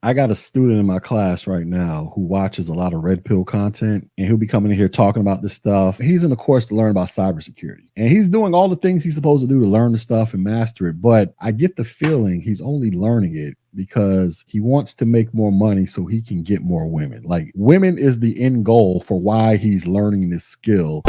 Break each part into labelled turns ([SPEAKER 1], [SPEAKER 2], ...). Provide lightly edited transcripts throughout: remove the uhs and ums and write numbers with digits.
[SPEAKER 1] I got a student in my class right now who watches a lot of red pill content, and he'll be coming in here talking about this stuff. He's in a course to learn about cybersecurity, and he's doing all the things he's supposed to do to learn the stuff and master it. But I get the feeling he's only learning it because he wants to make more money so he can get more women. Like, women is the end goal for why he's learning this skill.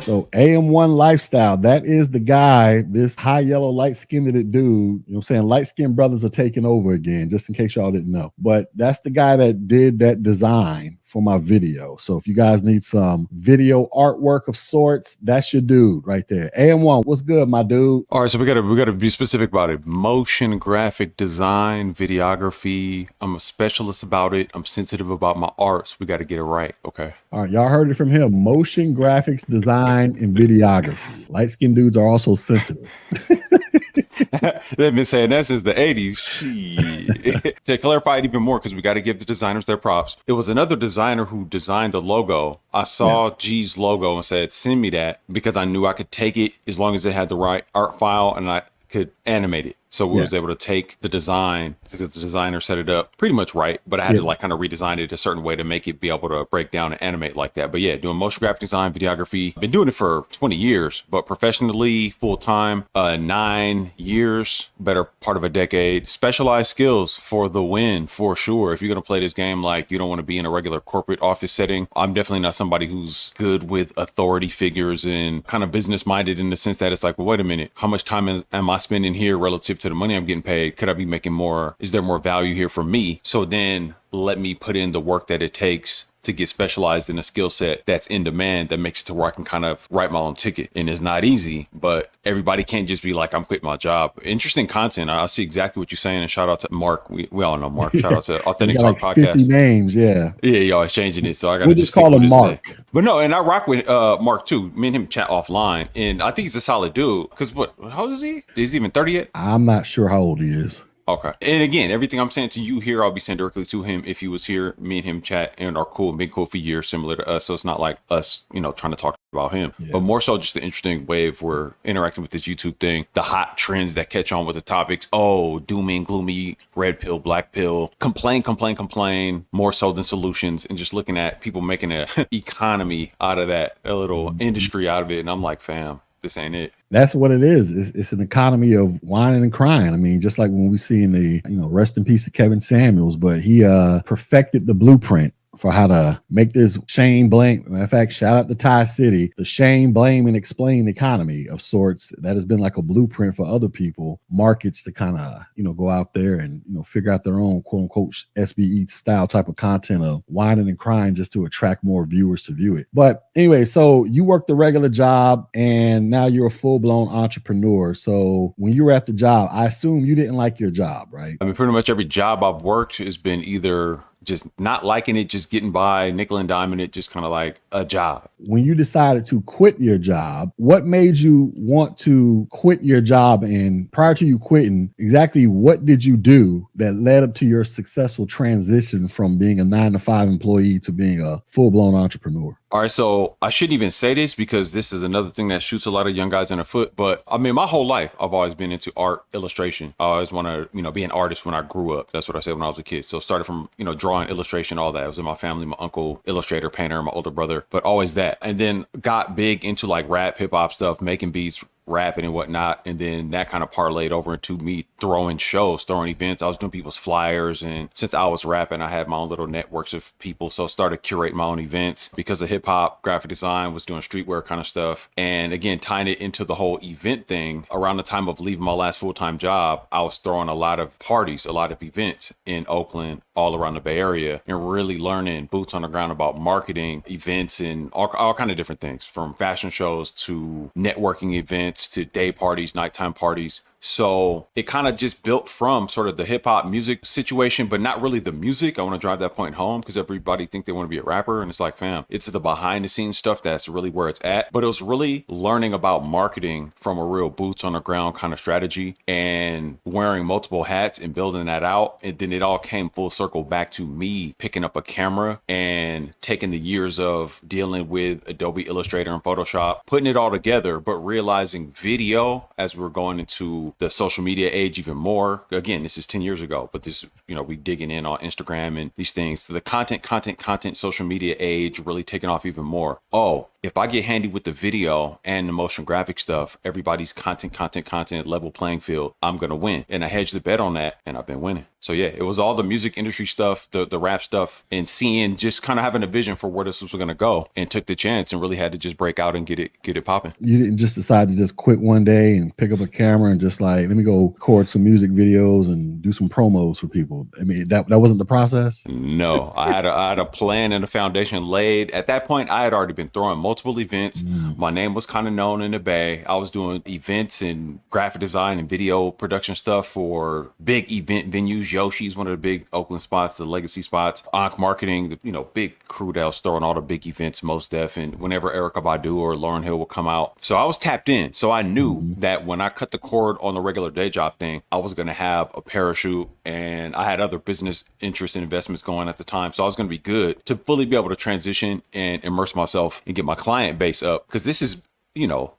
[SPEAKER 1] So AM1 Lifestyle, that is the guy, this high yellow, light-skinned dude, you know what I'm saying? Light-skinned brothers are taking over again, just in case y'all didn't know. But that's the guy that did that design for my video. So if you guys need some video artwork of sorts, that's your dude right there. AM1, what's good, my dude?
[SPEAKER 2] All right, so we gotta be specific about it. Motion graphic design, videography. I'm a specialist about it. I'm sensitive about my art, so we got to get it right. Okay.
[SPEAKER 1] All right, y'all heard it from him. Motion graphics design and videography. Light-skinned dudes are also sensitive.
[SPEAKER 2] They've been saying that since the 80s. Shit. To clarify it even more, because we got to give the designers their props. It was another designer who designed the logo. I saw G's logo and said, send me that, because I knew I could take it as long as it had the right art file and I could animate it. So we was able to take the design, because the designer set it up pretty much right, but I had to like kind of redesign it a certain way to make it be able to break down and animate like that. But yeah, doing motion graphic design, videography. I've been doing it for 20 years, but professionally, full time, 9 years, better part of a decade. Specialized skills for the win, for sure. If you're going to play this game like you don't want to be in a regular corporate office setting, I'm definitely not somebody who's good with authority figures and kind of business minded, in the sense that it's like, well, wait a minute, how much time am I spending here relative to the money I'm getting paid? Could I be making more? Is there more value here for me? So then let me put in the work that it takes to get specialized in a skill set that's in demand, that makes it to where I can kind of write my own ticket. And it's not easy, but everybody can't just be like, I'm quitting my job. Interesting content. I see exactly what you're saying. And shout out to Mark. We all know Mark. Shout out to Authentic Talk
[SPEAKER 1] like
[SPEAKER 2] Podcast.
[SPEAKER 1] 50 names, yeah.
[SPEAKER 2] Yeah, y'all is changing it. So I got to
[SPEAKER 1] We'll
[SPEAKER 2] just
[SPEAKER 1] call him
[SPEAKER 2] him
[SPEAKER 1] Mark.
[SPEAKER 2] But no, and I rock with Mark too. Me and him chat offline. And I think he's a solid dude. Because how old is he? Is he even 30 yet?
[SPEAKER 1] I'm not sure how old he is.
[SPEAKER 2] Okay. And again, everything I'm saying to you here, I'll be saying directly to him if he was here. Me and him chat and are cool and been cool for years, similar to us. So it's not like us, trying to talk about him, but more so just the interesting way of we're interacting with this YouTube thing, the hot trends that catch on with the topics. Oh, doom and gloomy, red pill, black pill, complain, more so than solutions, and just looking at people making an economy out of that, a little industry out of it. And I'm like, fam, this ain't it.
[SPEAKER 1] That's what it is. It's an economy of whining and crying. I mean, just like when we see in the, rest in peace to Kevin Samuels, but he perfected the blueprint for how to make this shame, blame. Matter of fact, shout out to Ty City, the shame, blame, and explain economy of sorts that has been like a blueprint for other people, markets to kind of, go out there and, figure out their own quote unquote SBE style type of content of whining and crying just to attract more viewers to view it. But anyway, so you worked a regular job and now you're a full-blown entrepreneur. So when you were at the job, I assume you didn't like your job, right?
[SPEAKER 2] I mean, pretty much every job I've worked has been either just not liking it, just getting by, nickel and diming it, just kind of like a job.
[SPEAKER 1] When you decided to quit your job, what made you want to quit your job? And prior to you quitting, exactly what did you do that led up to your successful transition from being a 9-to-5 employee to being a full-blown entrepreneur?
[SPEAKER 2] All right, so I shouldn't even say this because this is another thing that shoots a lot of young guys in the foot. But I mean, my whole life, I've always been into art, illustration. I always want to, be an artist when I grew up. That's what I said when I was a kid. So started from, drawing, illustration, all that. It was in my family, my uncle, illustrator, painter, my older brother, but always that. And then got big into like rap, hip hop stuff, making beats, rapping and whatnot. And then that kind of parlayed over into me throwing shows, throwing events. I was doing people's flyers. And since I was rapping, I had my own little networks of people. So started curating my own events because of hip hop, graphic design, was doing streetwear kind of stuff. And again, tying it into the whole event thing, around the time of leaving my last full-time job, I was throwing a lot of parties, a lot of events in Oakland, all around the Bay Area, and really learning boots on the ground about marketing, events, and all kind of different things, from fashion shows to networking events to day parties, nighttime parties. So it kind of just built from sort of the hip hop music situation, but not really the music. I want to drive that point home because everybody think they want to be a rapper. And it's like, fam, it's the behind the scenes stuff that's really where it's at. But it was really learning about marketing from a real boots on the ground kind of strategy and wearing multiple hats and building that out. And then it all came full circle back to me picking up a camera and taking the years of dealing with Adobe Illustrator and Photoshop, putting it all together, but realizing video as we're going into the social media age even more. Again, this is 10 years ago, but this, we digging in on Instagram and these things. So the content, social media age really taking off even more. Oh, if I get handy with the video and the motion graphic stuff, everybody's content level playing field, I'm going to win. And I hedged the bet on that and I've been winning. So yeah, it was all the music industry stuff, the rap stuff, and seeing, just kind of having a vision for where this was going to go, and took the chance and really had to just break out and get it popping.
[SPEAKER 1] You didn't just decide to just quit one day and pick up a camera and just like, let me go record some music videos and do some promos for people. I mean, that wasn't the process?
[SPEAKER 2] No, I had a plan and a foundation laid. At that point, I had already been throwing multiple events. My name was kind of known in the Bay. I was doing events and graphic design and video production stuff for big event venues. Yoshi's, one of the big Oakland spots, the legacy spots. Ankh Marketing, big crew that was throwing all the big events, Mos Def, and whenever Erykah Badu or Lauryn Hill would come out. So I was tapped in. So I knew that when I cut the cord on the regular day job thing, I was going to have a parachute, and I had other business interests and investments going at the time. So I was going to be good to fully be able to transition and immerse myself and get my client base up. Because this is,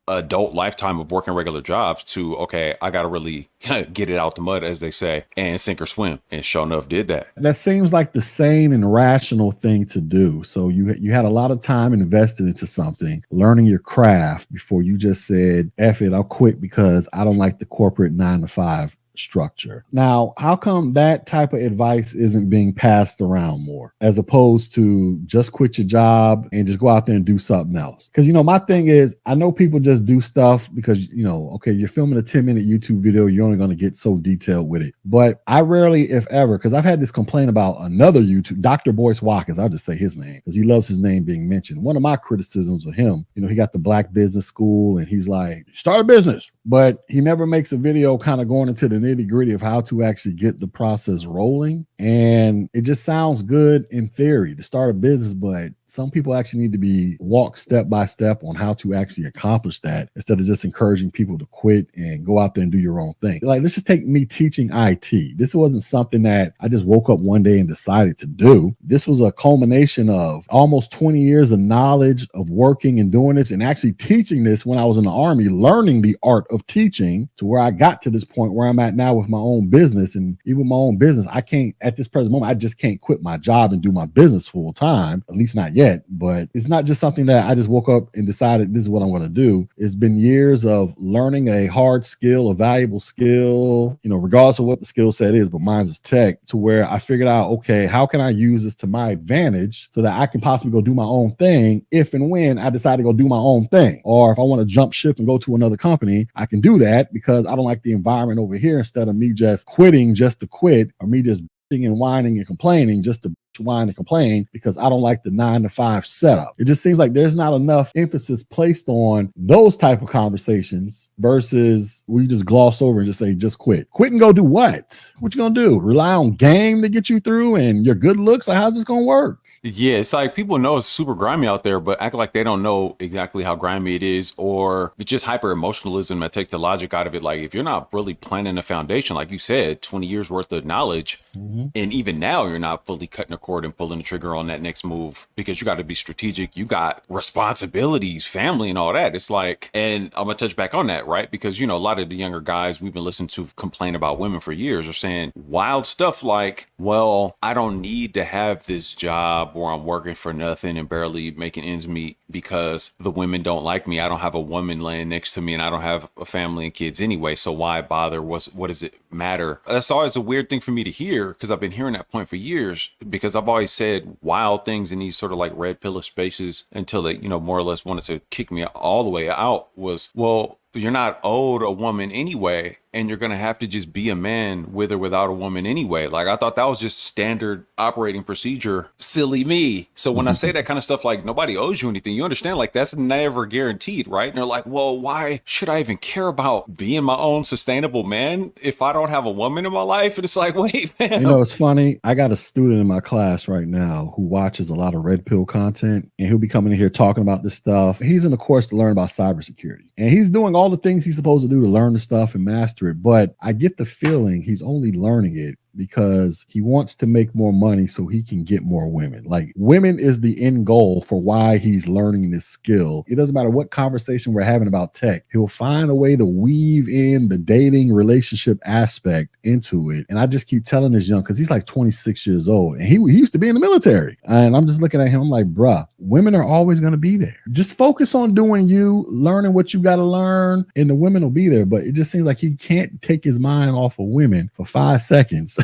[SPEAKER 2] adult lifetime of working regular jobs to, okay, I got to really get it out the mud, as they say, and sink or swim. And sure enough, did that.
[SPEAKER 1] That seems like the sane and rational thing to do. So you had a lot of time invested into something, learning your craft before you just said, F it, I'll quit because I don't like the corporate 9-to-5 structure. Now, how come that type of advice isn't being passed around more, as opposed to just quit your job and just go out there and do something else? Because, my thing is, I know people just do stuff because, okay, you're filming a 10-minute YouTube video, you're only going to get so detailed with it. But I rarely, if ever, because I've had this complaint about another YouTube, Dr. Boyce Watkins, I'll just say his name because he loves his name being mentioned. One of my criticisms of him, he got the Black Business School and he's like, start a business, but he never makes a video kind of going into the nitty gritty of how to actually get the process rolling. And it just sounds good in theory to start a business, but some people actually need to be walked step by step on how to actually accomplish that, instead of just encouraging people to quit and go out there and do your own thing. Like, let's just take me teaching IT. This wasn't something that I just woke up one day and decided to do. This was a culmination of almost 20 years of knowledge of working and doing this and actually teaching this when I was in the Army, learning the art of teaching to where I got to this point where I'm at now with my own business. And even with my own business, I can't, at this present moment, I just can't quit my job and do my business full time, at least not yet. But it's not just something that I just woke up and decided this is what I'm going to do. It's been years of learning a hard skill, a valuable skill, regardless of what the skill set is, but mine is tech, to where I figured out, okay, how can I use this to my advantage so that I can possibly go do my own thing if and when I decide to go do my own thing. Or if I want to jump ship and go to another company, I can do that because I don't like the environment over here, instead of me just quitting just to quit, or me just and whining and complaining just to whine and complain because I don't like the 9-to-5 setup. It just seems like there's not enough emphasis placed on those type of conversations versus we just gloss over and just say, just quit. Quit and go do what? What you gonna do? Rely on game to get you through and your good looks? Like, how's this gonna work?
[SPEAKER 2] Yeah, it's like people know it's super grimy out there, but act like they don't know exactly how grimy it is, or it's just hyper emotionalism that takes the logic out of it. Like, if you're not really planning a foundation, like you said, 20 years worth of knowledge, and even now you're not fully cutting a cord and pulling the trigger on that next move because you got to be strategic. You got responsibilities, family, and all that. It's like, and I'm gonna touch back on that, right? Because, a lot of the younger guys we've been listening to complain about women for years are saying wild stuff like, well, I don't need to have this job where I'm working for nothing and barely making ends meet because the women don't like me. I don't have a woman laying next to me and I don't have a family and kids anyway. So why bother? What does it matter? That's always a weird thing for me to hear because I've been hearing that point for years, because I've always said wild things in these sort of like red pillar spaces until they, more or less wanted to kick me all the way out was, well, you're not owed a woman anyway. and you're going to have to just be a man with or without a woman anyway. Like, I thought that was just standard operating procedure. Silly me. So when I say that kind of stuff, like, nobody owes you anything, you understand, like, that's never guaranteed, right? And they're like, well, why should I even care about being my own sustainable man if I don't have a woman in my life? And it's like, wait, man.
[SPEAKER 1] You know, it's funny. I got a student in my class right now who watches a lot of red pill content, and he'll be coming in here talking about this stuff. He's in a course to learn about cybersecurity, and he's doing all the things he's supposed to do to learn the stuff and master it. But I get the feeling he's only learning it because he wants to make more money so he can get more women. Like, women is the end goal for why he's learning this skill. It doesn't matter what conversation we're having about tech. He'll find a way to weave in the dating relationship aspect into it. And I just keep telling this young, because he's like 26 years old, and he used to be in the military. And I'm just looking at him, I'm like, bruh, women are always going to be there. Just focus on doing you, learning what you got to learn, and the women will be there. But it just seems like he can't take his mind off of women for 5 seconds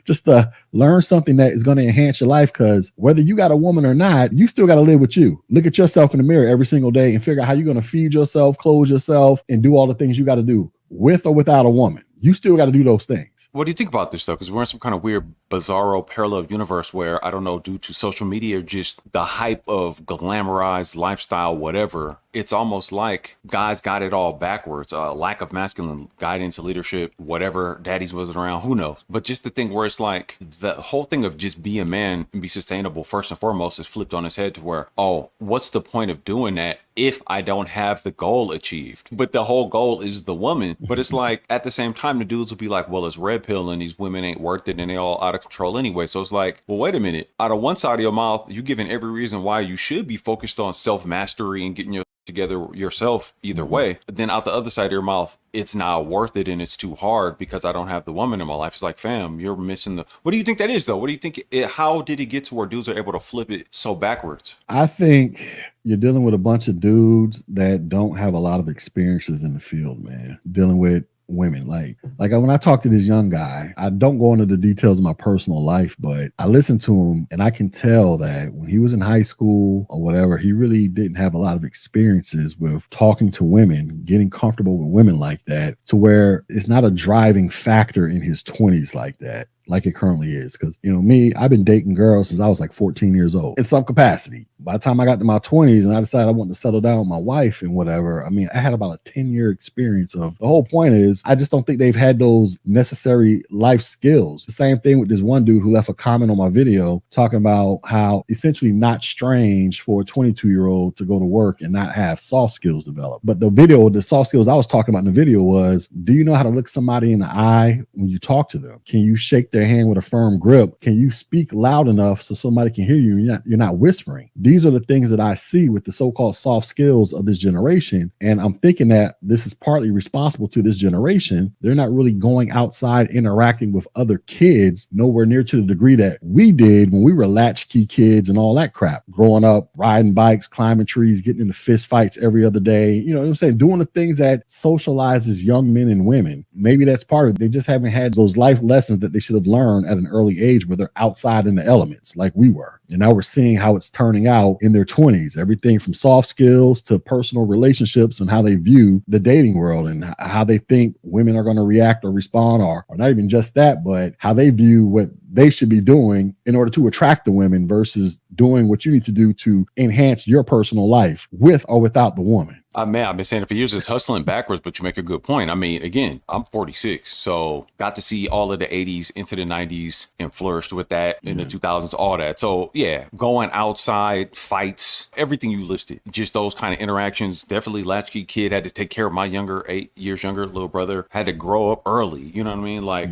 [SPEAKER 1] just to learn something that is going to enhance your life. Because whether you got a woman or not, you still got to live with you. Look at yourself in the mirror every single day and figure out how you're going to feed yourself, clothe yourself, and do all the things you got to do with or without a woman. You still got to do those things.
[SPEAKER 2] What do you think about this, though? Because we're in some kind of weird, bizarro parallel universe where, I don't know, due to social media, just the hype of glamorized lifestyle, whatever, it's almost like guys got it all backwards. Lack of masculine guidance, leadership, whatever, daddies wasn't around, who knows? But just the thing where it's like the whole thing of just be a man and be sustainable, first and foremost, is flipped on its head to where, oh, what's the point of doing that if I don't have the goal achieved? But the whole goal is the woman. But it's like, at the same time, the dudes will be like, well, it's red pill and these women ain't worth it and they all out of control anyway. So it's like, well, wait a minute. Out of one side of your mouth, you're giving every reason why you should be focused on self-mastery and getting your together yourself either way. But then out the other side of your mouth, it's not worth it and it's too hard because I don't have the woman in my life. It's like, fam, you're missing the... What do you think that is, though? What do you think? How did it get to where dudes are able to flip it so backwards?
[SPEAKER 1] I think you're dealing with a bunch of dudes that don't have a lot of experiences in the field, man. Dealing with women. Like when I talk to this young guy, I don't go into the details of my personal life, but I listen to him and I can tell that when he was in high school or whatever, he really didn't have a lot of experiences with talking to women, getting comfortable with women like that, to where it's not a driving factor in his 20s like that, like it currently is. Because, you know, me, I've been dating girls since I was like 14 years old in some capacity. By the time I got to my 20s and I decided I wanted to settle down with my wife and whatever, I mean, I had about a 10-year experience of... The whole point is, I just don't think they've had those necessary life skills. The same thing with this one dude who left a comment on my video talking about how essentially not strange for a 22-year-old to go to work and not have soft skills developed. But the soft skills I was talking about in the video was, do you know how to look somebody in the eye when you talk to them? Can you shake their hand with a firm grip? Can you speak loud enough so somebody can hear you and you're not whispering? These are the things that I see with the so-called soft skills of this generation. And I'm thinking that this is partly responsible to this generation. They're not really going outside interacting with other kids nowhere near to the degree that we did when we were latchkey kids and all that crap. Growing up, riding bikes, climbing trees, getting into fist fights every other day. You know what I'm saying? Doing the things that socializes young men and women. Maybe that's part of it. They just haven't had those life lessons that they should have learned at an early age where they're outside in the elements like we were. And now we're seeing how it's turning out in their 20s. Everything from soft skills to personal relationships and how they view the dating world and how they think women are going to react or respond, or not even just that, but how they view what they should be doing in order to attract the women versus doing what you need to do to enhance your personal life with or without the woman.
[SPEAKER 2] Man, I've been saying it for years, it's hustling backwards, but you make a good point. I mean, again, I'm 46, so got to see all of the 80s into the 90s and flourished with that in the 2000s, all that. So yeah, going outside, fights, everything you listed, just those kind of interactions. Definitely latchkey kid, had to take care of my 8 years younger little brother, had to grow up early, you know what I mean? Like,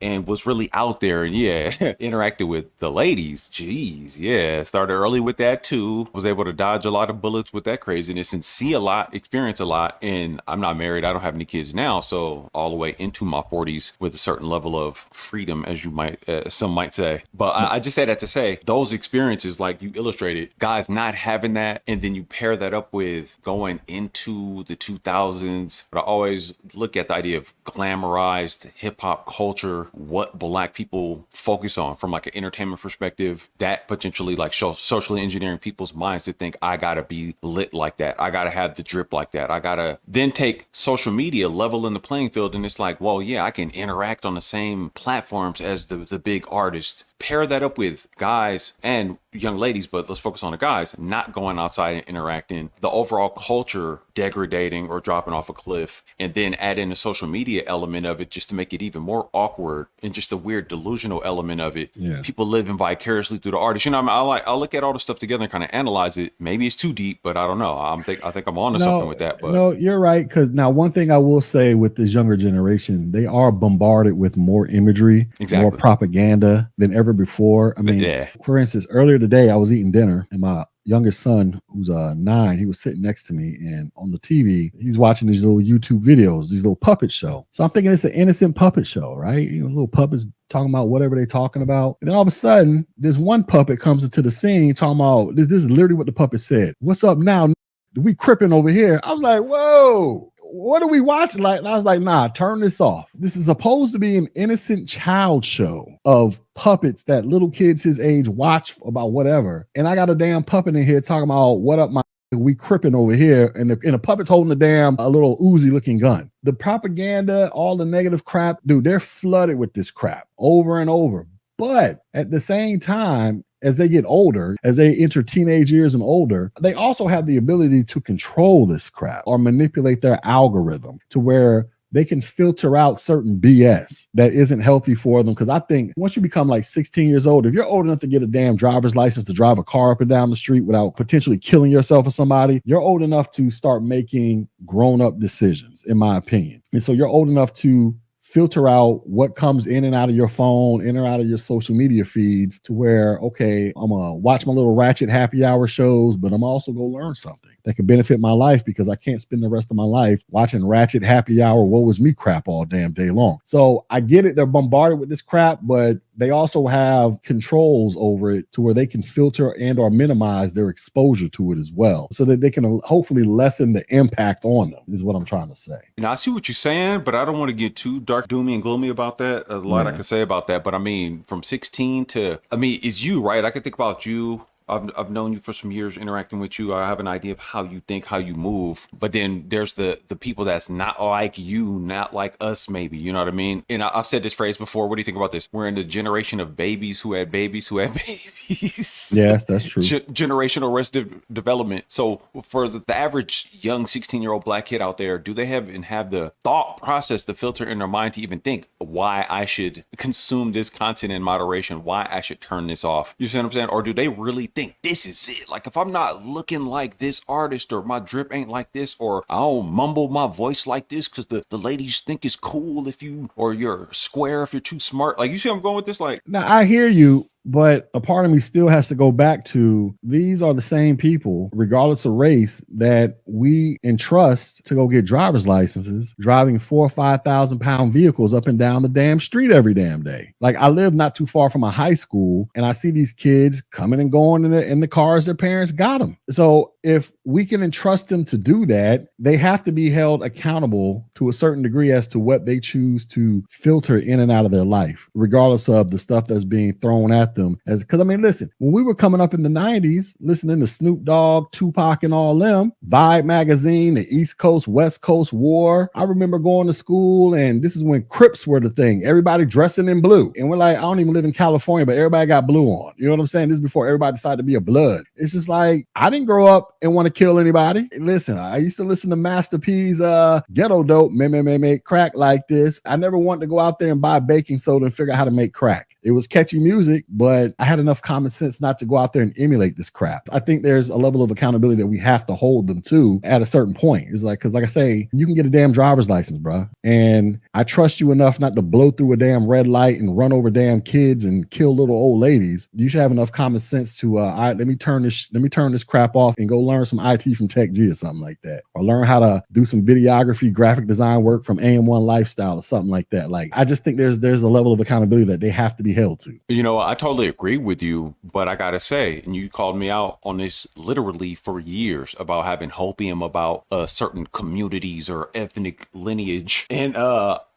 [SPEAKER 2] and was really out there and yeah, interacted with the ladies. Jeez, yeah, started early with that too. Was able to dodge a lot of bullets with that craziness and see a lot, experience a lot. And I'm not married, I don't have any kids now, so all the way into my 40s with a certain level of freedom, as you might some might say. But I just say that to say those experiences, like you illustrated, guys not having that, and then you pair that up with going into the 2000s. But I always look at the idea of glamorized hip-hop culture, what Black people focus on from like an entertainment perspective, that potentially like socially engineering people's minds to think I gotta be lit like that, I gotta have the drip like that. I gotta then take social media, level in the playing field, and it's like, well, yeah, I can interact on the same platforms as the big artists. Pair that up with guys and young ladies, but let's focus on the guys, not going outside and interacting, the overall culture degrading or dropping off a cliff, and then add in the social media element of it just to make it even more awkward, and just a weird delusional element of it.
[SPEAKER 1] Yeah.
[SPEAKER 2] People living vicariously through the artist. You know, I'll look at all the stuff together and kind of analyze it. Maybe it's too deep, but I don't know. I think I'm onto something with that. But
[SPEAKER 1] no, you're right. Because now, one thing I will say with this younger generation, they are bombarded with more imagery,
[SPEAKER 2] Exactly.
[SPEAKER 1] more propaganda than ever before. I mean,
[SPEAKER 2] Yeah.
[SPEAKER 1] for instance, earlier today, I was eating dinner, and my youngest son, who's 9, he was sitting next to me, and on the TV, he's watching these little YouTube videos, these little puppet show. So I'm thinking it's an innocent puppet show, right? You know, little puppets talking about whatever they're talking about. And then all of a sudden, this one puppet comes into the scene talking about this is literally what the puppet said. What's up now? We cripping over here. I was like, whoa. What are we watching? Like, and I was like, nah, turn this off. This is supposed to be an innocent child show of puppets that little kids his age watch about whatever. And I got a damn puppet in here talking about what up, my we cripping over here, and the puppet's holding a little Uzi looking gun. The propaganda, all the negative crap, dude, they're flooded with this crap over and over. But at the same time, as they get older, as they enter teenage years and older, they also have the ability to control this crap or manipulate their algorithm to where they can filter out certain BS that isn't healthy for them. Because I think once you become like 16 years old, if you're old enough to get a damn driver's license to drive a car up and down the street without potentially killing yourself or somebody, you're old enough to start making grown-up decisions, in my opinion. And so you're old enough to filter out what comes in and out of your phone, in or out of your social media feeds, to where, okay, I'm going to watch my little Ratchet happy hour shows, but I'm also going to learn something that could benefit my life, because I can't spend the rest of my life watching Ratchet happy hour, woe is me crap all damn day long. So I get it. They're bombarded with this crap, but they also have controls over it to where they can filter and or minimize their exposure to it as well, so that they can hopefully lessen the impact on them, is what I'm trying to say.
[SPEAKER 2] You know, I see what you're saying, but I don't want to get too dark, doomy, and gloomy about that. A lot I can say about that, but I mean, from 16 to, I mean, it's you, right? I could think about you. I've known you for some years, interacting with you. I have an idea of how you think, how you move. But then there's the people that's not like you, not like us, maybe. You know what I mean? And I've said this phrase before. What do you think about this? We're in the generation of babies who had babies who had babies.
[SPEAKER 1] Yes, that's true.
[SPEAKER 2] Generational arrested development. So for the average young 16-year-old black kid out there, do they have the thought process, the filter in their mind to even think why I should consume this content in moderation, why I should turn this off? You see what I'm saying? Or do they really think this is it? Like, if I'm not looking like this artist, or my drip ain't like this, or I don't mumble my voice like this because the ladies think it's cool if you, or you're square if you're too smart. Like, you see I'm going with this? Like,
[SPEAKER 1] now I hear you, but a part of me still has to go back to, these are the same people, regardless of race, that we entrust to go get driver's licenses, driving 4,000 or 5,000 pound vehicles up and down the damn street every damn day. Like, I live not too far from a high school, and I see these kids coming and going in the cars their parents got them. So if we can entrust them to do that, they have to be held accountable to a certain degree as to what they choose to filter in and out of their life, regardless of the stuff that's being thrown at them. Because I mean, listen, when we were coming up in the 90s, listening to Snoop Dogg, Tupac, and all them, Vibe magazine, the East Coast, West Coast war. I remember going to school, and this is when Crips were the thing. Everybody dressing in blue. And we're like, I don't even live in California, but everybody got blue on. You know what I'm saying? This is before everybody decided to be a blood. It's just like, I didn't grow up and want to kill anybody. Listen, I used to listen to Master P's Ghetto Dope, make crack like this. I never wanted to go out there and buy baking soda and figure out how to make crack. It was catchy music, but I had enough common sense not to go out there and emulate this crap. I think there's a level of accountability that we have to hold them to at a certain point. It's like, because like I say, you can get a damn driver's license, bro. And I trust you enough not to blow through a damn red light and run over damn kids and kill little old ladies. You should have enough common sense to, all right, let me turn this crap off and go learn some IT from Tech G or something like that. Or learn how to do some videography, graphic design work from AM1 Lifestyle or something like that. Like, I just think there's a level of accountability that they have to be held to.
[SPEAKER 2] you know, I totally agree with you, but I gotta say, and you called me out on this literally for years about having hopium about certain communities or ethnic lineage, and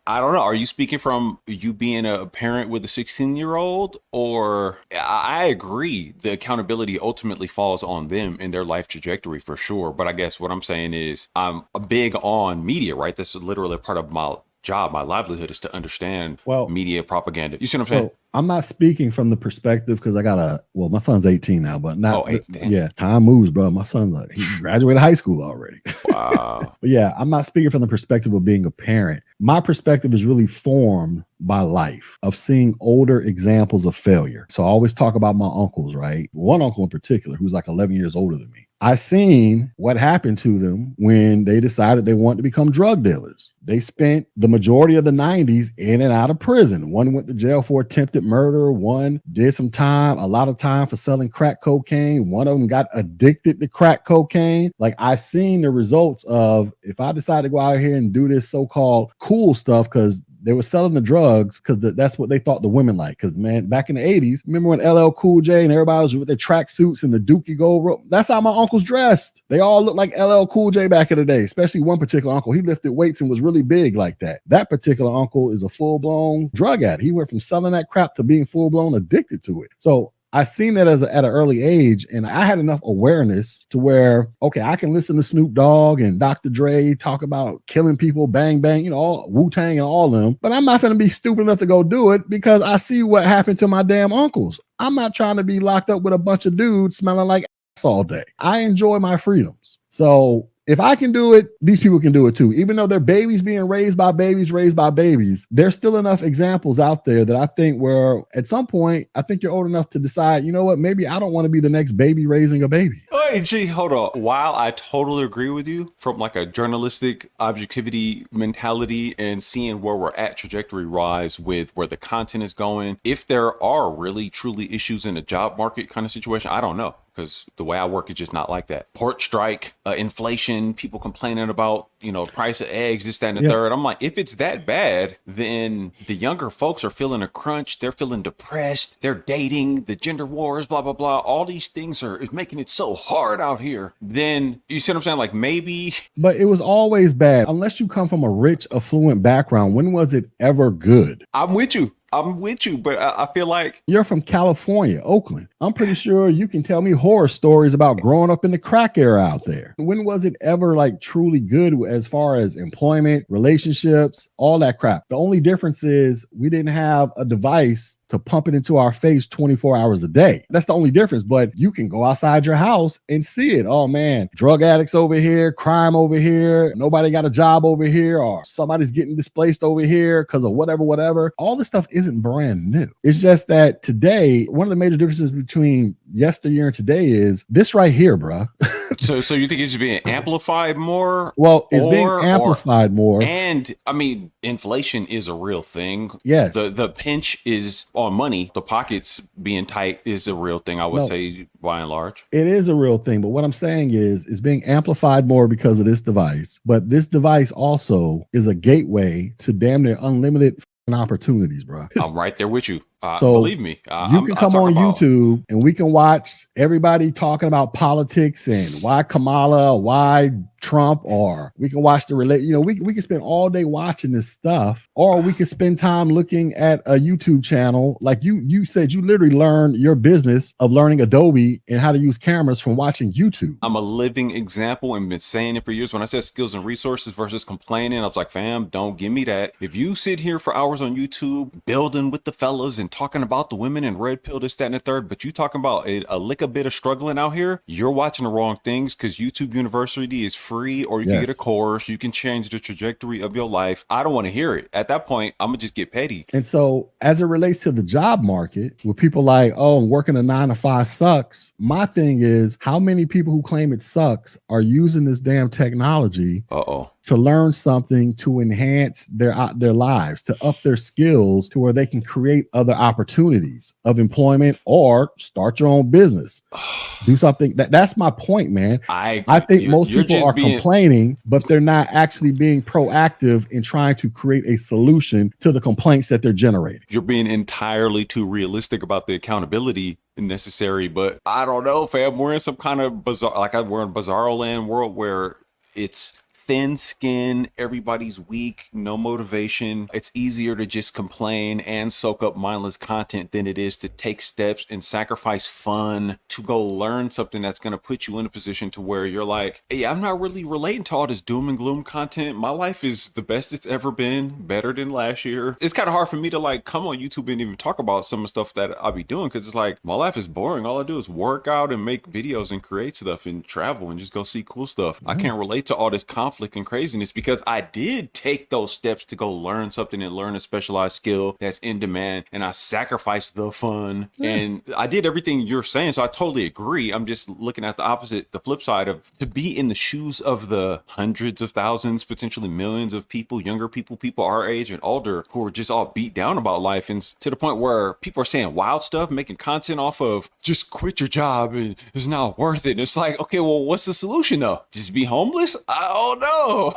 [SPEAKER 2] I don't know. Are you speaking from you being a parent with a 16-year-old? Or I agree, the accountability ultimately falls on them in their life trajectory for sure. But I guess what I'm saying is I'm big on media, right? That's literally a part of my job. My livelihood is to understand
[SPEAKER 1] Well,
[SPEAKER 2] media propaganda. You see what I'm saying?
[SPEAKER 1] so I'm not speaking from the perspective because I got my son's 18 now, but not,
[SPEAKER 2] Oh, damn.
[SPEAKER 1] yeah, time moves, bro. My son's like, he graduated high school already.
[SPEAKER 2] Wow.
[SPEAKER 1] But yeah, I'm not speaking from the perspective of being a parent. My perspective is really formed by life of seeing older examples of failure. So I always talk about my uncles, right? One uncle in particular, who's like 11 years older than me. I seen what happened to them when they decided they wanted to become drug dealers. They spent the majority of the 90s in and out of prison. One went to jail for attempted murder. One did some time, a lot of time for selling crack cocaine. One of them got addicted to crack cocaine. Like I seen the results of if I decide to go out here and do this so-called cool stuff because they were selling the drugs because that's what they thought the women like. Because, man, back in the 80s, remember when LL Cool J and everybody was with their track suits and the Dookie Gold rope? That's how my uncles dressed. They all looked like LL Cool J back in the day, especially one particular uncle. He lifted weights and was really big like that. That particular uncle is a full-blown drug addict. He went from selling that crap to being full-blown addicted to it. So I seen that at an early age, and I had enough awareness to where, okay, I can listen to Snoop Dogg and Dr. Dre talk about killing people, bang, bang, all Wu-Tang and all of them, but I'm not going to be stupid enough to go do it because I see what happened to my damn uncles. I'm not trying to be locked up with a bunch of dudes smelling like ass all day. I enjoy my freedoms. So if I can do it, these people can do it too. Even though they're babies being raised by babies, there's still enough examples out there that I think where at some point, I think you're old enough to decide, you know what, maybe I don't want to be the next baby raising a baby.
[SPEAKER 2] Wait, gee, hold on. While I totally agree with you from like a journalistic objectivity mentality and seeing where we're at trajectory wise with where the content is going, if there are really truly issues in the job market kind of situation, I don't know. Because the way I work is just not like that. Port strike, inflation, people complaining about, price of eggs, this, that, and the third. I'm like, if it's that bad, then the younger folks are feeling a crunch. They're feeling depressed. They're dating, the gender wars, blah, blah, blah. All these things are making it so hard out here. Then, you see what I'm saying? Like maybe.
[SPEAKER 1] But it was always bad. Unless you come from a rich, affluent background, when was it ever good?
[SPEAKER 2] I'm with you, but I feel like
[SPEAKER 1] you're from California, Oakland. I'm pretty sure you can tell me horror stories about growing up in the crack era out there. When was it ever like truly good as far as employment, relationships, all that crap? The only difference is we didn't have a device to pump it into our face 24 hours a day. That's the only difference. But you can go outside your house and see it. Oh man, drug addicts over here, crime over here, nobody got a job over here, or somebody's getting displaced over here because of whatever. All this stuff isn't brand new. It's just that today, one of the major differences between yesteryear and today is this right here, bruh.
[SPEAKER 2] So you think it's being amplified more?
[SPEAKER 1] Well, it's being amplified more.
[SPEAKER 2] And I mean, inflation is a real thing.
[SPEAKER 1] Yes.
[SPEAKER 2] The pinch is on money. The pockets being tight is a real thing, I would say, by and large.
[SPEAKER 1] It is a real thing. But what I'm saying is it's being amplified more because of this device. But this device also is a gateway to damn near unlimited opportunities, bro.
[SPEAKER 2] I'm right there with you.
[SPEAKER 1] So
[SPEAKER 2] believe me,
[SPEAKER 1] you can come on YouTube and we can watch everybody talking about politics and why Kamala, why Trump, or we can watch we can spend all day watching this stuff, or we can spend time looking at a YouTube channel. Like you said, you literally learned your business of learning Adobe and how to use cameras from watching YouTube.
[SPEAKER 2] I'm a living example and been saying it for years. When I said skills and resources versus complaining, I was like, fam, don't give me that. If you sit here for hours on YouTube building with the fellas and talking about the women and red pill, this, that, and the third, but you talking about a lick a bit of struggling out here, you're watching the wrong things, because YouTube University is free, or you can get a course, you can change the trajectory of your life. I don't want to hear it. At that point, I'm gonna just get petty.
[SPEAKER 1] And so as it relates to the job market, where people like, oh, working a 9 to 5 sucks, my thing is, how many people who claim it sucks are using this damn technology to learn something to enhance their lives, to up their skills to where they can create other opportunities of employment or start your own business, do something. That's my point, man. I think most people are complaining, but they're not actually being proactive in trying to create a solution to the complaints that they're generating.
[SPEAKER 2] You're being entirely too realistic about the accountability necessary, but I don't know, fam. We're in some kind of bizarre, we're in bizarro land world where it's thin skin, everybody's weak, no motivation. It's easier to just complain and soak up mindless content than it is to take steps and sacrifice fun to go learn something that's going to put you in a position to where you're like, hey, I'm not really relating to all this doom and gloom content. My life is the best it's ever been, better than last year. It's kind of hard for me to like come on YouTube and even talk about some of the stuff that I'll be doing, because it's like my life is boring. All I do is work out and make videos and create stuff and travel and just go see cool stuff. I can't relate to all this conflict and craziness because I did take those steps to go learn something and learn a specialized skill that's in demand, and I sacrificed the fun and I did everything you're saying. So I totally agree. I'm just looking at the opposite, the flip side of to be in the shoes of the hundreds of thousands, potentially millions of people, younger people, people our age and older, who are just all beat down about life, and to the point where people are saying wild stuff, making content off of just quit your job and it's not worth it. And it's like, okay, well, what's the solution though? Just be homeless? I don't know.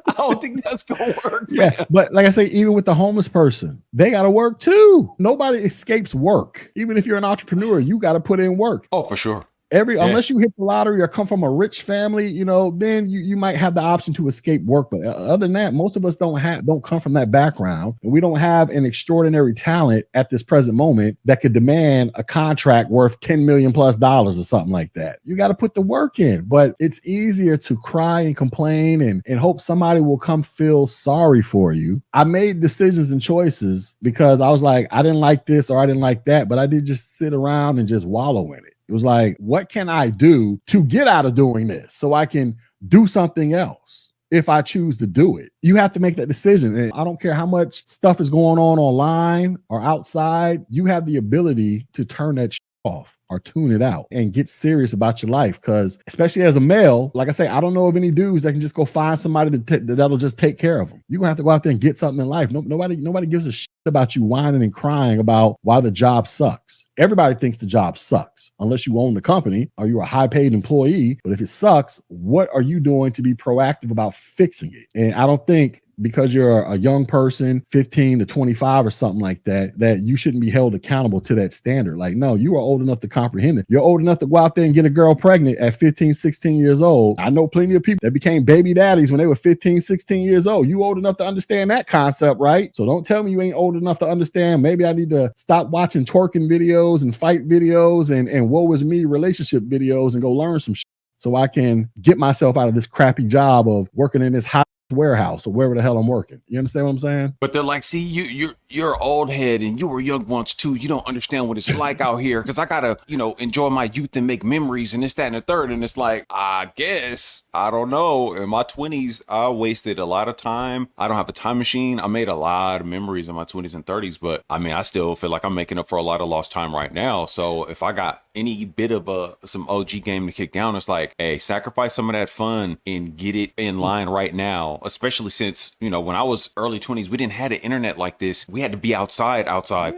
[SPEAKER 2] I don't think that's gonna work.
[SPEAKER 1] Yeah,
[SPEAKER 2] man.
[SPEAKER 1] but like I say, even with the homeless person, they got to work too. Nobody escapes work. Even if you're an entrepreneur, you got to put in work.
[SPEAKER 2] Oh, for sure.
[SPEAKER 1] Unless you hit the lottery or come from a rich family, then you might have the option to escape work. But other than that, most of us don't come from that background, and we don't have an extraordinary talent at this present moment that could demand a contract worth $10 million plus or something like that. You got to put the work in. But it's easier to cry and complain and hope somebody will come feel sorry for you. I made decisions and choices because I was like, I didn't like this or I didn't like that, but I didn't just sit around and just wallow in it. It was like, what can I do to get out of doing this so I can do something else if I choose to do it? You have to make that decision. And I don't care how much stuff is going on online or outside. You have the ability to turn that off or tune it out and get serious about your life. Because especially as a male, like I say, I don't know of any dudes that can just go find somebody that'll just take care of them. You're gonna have to go out there and get something in life. Nobody gives a shit about you whining and crying about why the job sucks. Everybody thinks the job sucks unless you own the company or you're a high paid employee. But if it sucks, what are you doing to be proactive about fixing it? And I don't think because you're a young person, 15 to 25 or something like that, that you shouldn't be held accountable to that standard. Like, no, you are old enough to comprehend it. You're old enough to go out there and get a girl pregnant at 15, 16 years old. I know plenty of people that became baby daddies when they were 15, 16 years old. You old enough to understand that concept, right? So don't tell me you ain't old enough to understand. Maybe I need to stop watching twerking videos and fight videos and woe is me relationship videos and go learn some shit so I can get myself out of this crappy job of working in this hot warehouse or wherever the hell I'm working. You understand what I'm saying?
[SPEAKER 2] But they're like, see, you're an old head and you were young once too. You don't understand what it's like out here because I gotta, enjoy my youth and make memories and this, that, and the third. And it's like, I guess, I don't know. In my 20s, I wasted a lot of time. I don't have a time machine. I made a lot of memories in my 20s and 30s, but I mean, I still feel like I'm making up for a lot of lost time right now. So if I got any bit of some OG game to kick down, it's like, hey, sacrifice some of that fun and get it in line right now. Especially since, when I was early 20s, we didn't have the internet like this. We had to be outside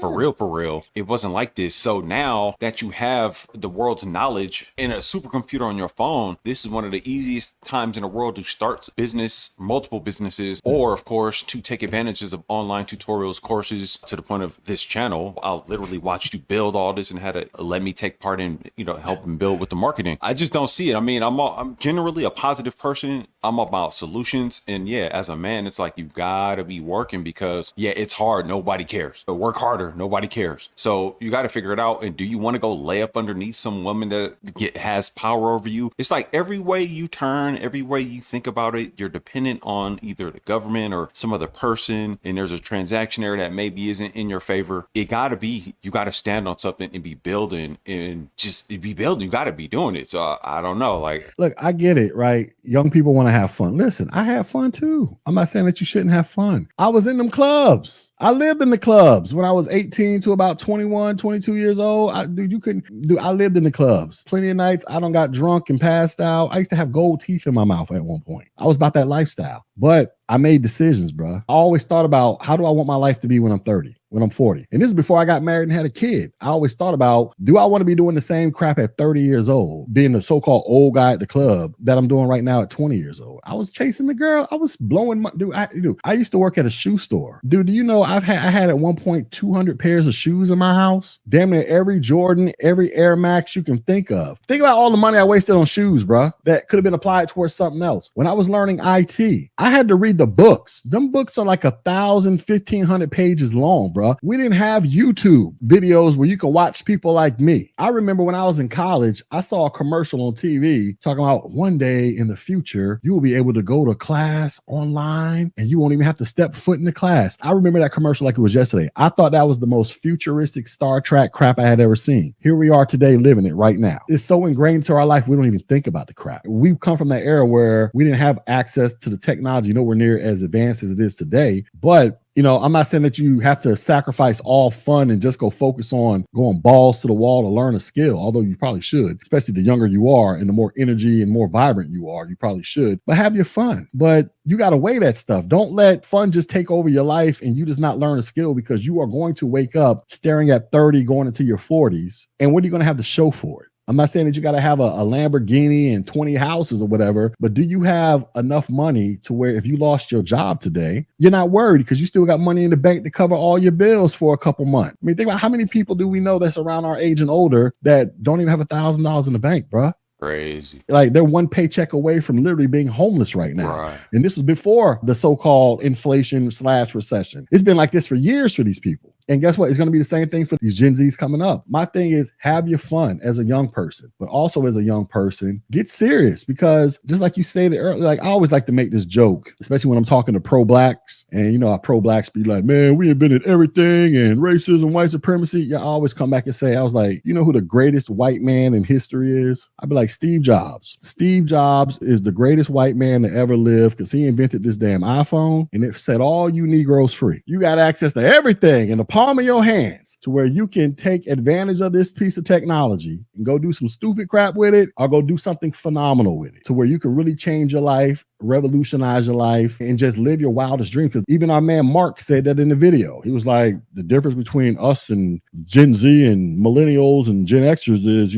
[SPEAKER 2] for real. It wasn't like this. So now that you have the world's knowledge in a supercomputer on your phone, this is one of the easiest times in the world to start business, multiple businesses, or of course, to take advantages of online tutorials, courses, to the point of this channel. I'll literally watch you build all this and had to let me take part in, help and build with the marketing. I just don't see it. I mean, I'm generally a positive person. I'm about solutions. And yeah, as a man, it's like you gotta be working because it's hard. Nobody cares. But work harder. Nobody cares. So you got to figure it out. And do you want to go lay up underneath some woman that has power over you? It's like every way you turn, every way you think about it, you're dependent on either the government or some other person. And there's a transaction there that maybe isn't in your favor. You got to stand on something and be building and just be building. You got to be doing it. So I don't know. Like,
[SPEAKER 1] look, I get it, right? Young people want to have fun. Listen, I have fun too. I'm not saying that you shouldn't have fun. I was in them clubs. I lived in the clubs when I was 18 to about 21, 22 years old. I lived in the clubs. Plenty of nights I done got drunk and passed out. I used to have gold teeth in my mouth at one point. I was about that lifestyle. But I made decisions, bro. I always thought about how do I want my life to be when I'm 30? when I'm 40. And this is before I got married and had a kid. I always thought about, do I want to be doing the same crap at 30 years old, being the so-called old guy at the club that I'm doing right now at 20 years old? I was chasing the girl. I was blowing my, dude, I used to work at a shoe store. Dude, do you know I had at one point 200 pairs of shoes in my house? Damn near every Jordan, every Air Max you can think of. Think about all the money I wasted on shoes, bro, that could have been applied towards something else. When I was learning IT, I had to read the books. Them books are like 1,000, 1,500 pages long, bro. We didn't have YouTube videos where you could watch people like me. I remember when I was in college, I saw a commercial on TV talking about one day in the future, you will be able to go to class online and you won't even have to step foot in the class. I remember that commercial like it was yesterday. I thought that was the most futuristic Star Trek crap I had ever seen. Here we are today living it right now. It's so ingrained into our life, we don't even think about the crap. We've come from that era where we didn't have access to the technology nowhere near as advanced as it is today. But I'm not saying that you have to sacrifice all fun and just go focus on going balls to the wall to learn a skill, although you probably should, especially the younger you are and the more energy and more vibrant you are, you probably should, but have your fun. But you got to weigh that stuff. Don't let fun just take over your life and you just not learn a skill, because you are going to wake up staring at 30 going into your 40s. And what are you going to have to show for it? I'm not saying that you got to have a Lamborghini and 20 houses or whatever, but do you have enough money to where if you lost your job today, you're not worried because you still got money in the bank to cover all your bills for a couple months? I mean, think about how many people do we know that's around our age and older that don't even have $1,000 in the bank, bro?
[SPEAKER 2] Crazy.
[SPEAKER 1] Like they're one paycheck away from literally being homeless right now.
[SPEAKER 2] Right.
[SPEAKER 1] And this was before the so-called inflation/recession. It's been like this for years for these people. And guess what? It's going to be the same thing for these Gen Zs coming up. My thing is, have your fun as a young person, but also as a young person, get serious, because just like you stated earlier, like I always like to make this joke, especially when I'm talking to pro-blacks, and how pro-blacks be like, man, we invented everything and racism, white supremacy. Yeah, I always come back and say, I was like, you know who the greatest white man in history is? I'd be like, Steve Jobs. Steve Jobs is the greatest white man to ever live because he invented this damn iPhone and it set all you Negroes free. You got access to everything in the palm of your hands to where you can take advantage of this piece of technology and go do some stupid crap with it or go do something phenomenal with it to where you can really change your life, revolutionize your life, and just live your wildest dream. Because even our man Mark said that in the video. He was like, the difference between us and Gen Z and millennials and Gen Xers is,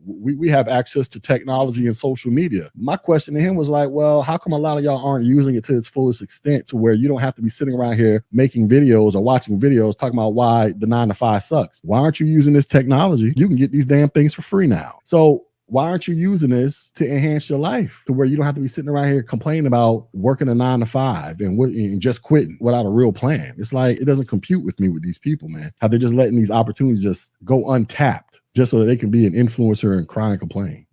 [SPEAKER 1] we have access to technology and social media. My question to him was like, well, how come a lot of y'all aren't using it to its fullest extent to where you don't have to be sitting around here making videos or watching videos talking about why the 9-to-5 sucks? Why aren't you using this technology? You can get these damn things for free now. So why aren't you using this to enhance your life to where you don't have to be sitting around here complaining about working a 9-to-5 and just quitting without a real plan? It's like, it doesn't compute with me with these people, man. How they're just letting these opportunities just go untapped just so that they can be an influencer and cry and complain.